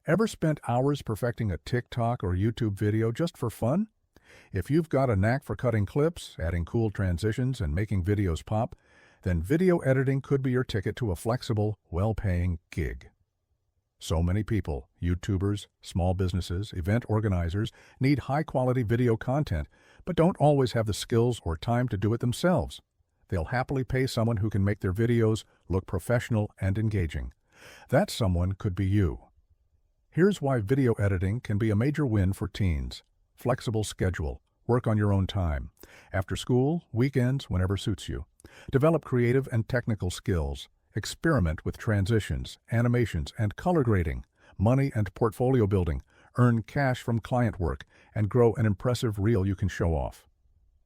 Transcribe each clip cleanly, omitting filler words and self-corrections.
Ever spent hours perfecting a TikTok or YouTube video just for fun? If you've got a knack for cutting clips, adding cool transitions, and making videos pop, then video editing could be your ticket to a flexible, well-paying gig. So many people, YouTubers, small businesses, event organizers, need high-quality video content, but don't always have the skills or time to do it themselves. They'll happily pay someone who can make their videos look professional and engaging. That someone could be you. Here's why video editing can be a major win for teens. Flexible schedule. Work on your own time. After school, weekends, whenever suits you. Develop creative and technical skills. Experiment with transitions, animations, and color grading. Money and portfolio building. Earn cash from client work, and grow an impressive reel you can show off.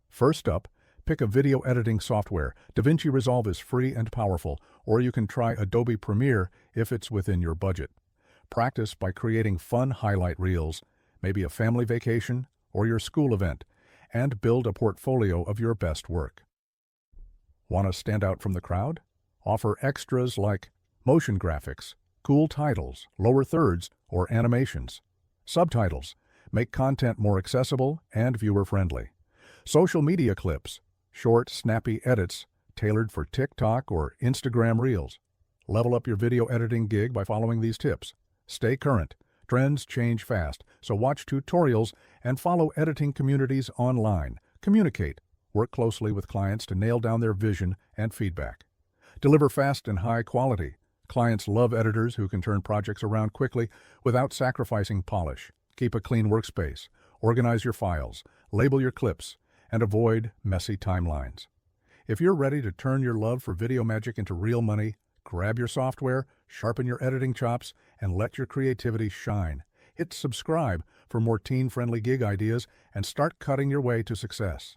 First up, pick a video editing software. DaVinci Resolve is free and powerful, or you can try Adobe Premiere if it's within your budget. Practice by creating fun highlight reels, maybe a family vacation or your school event, and build a portfolio of your best work. Want to stand out from the crowd? Offer extras like motion graphics, cool titles, lower thirds, or animations. Subtitles. Make content more accessible and viewer-friendly. Social media clips. Short, snappy edits tailored for TikTok or Instagram Reels. Level up your video editing gig by following these tips. Stay current. Trends change fast, so watch tutorials and follow editing communities online. Communicate. Work closely with clients to nail down their vision and feedback. Deliver fast and high quality. Clients love editors who can turn projects around quickly without sacrificing polish. Keep a clean workspace. Organize your files. Label your clips. And avoid messy timelines. If you're ready to turn your love for video magic into real money, grab your software, sharpen your editing chops, and let your creativity shine. Hit subscribe for more teen-friendly gig ideas and start cutting your way to success.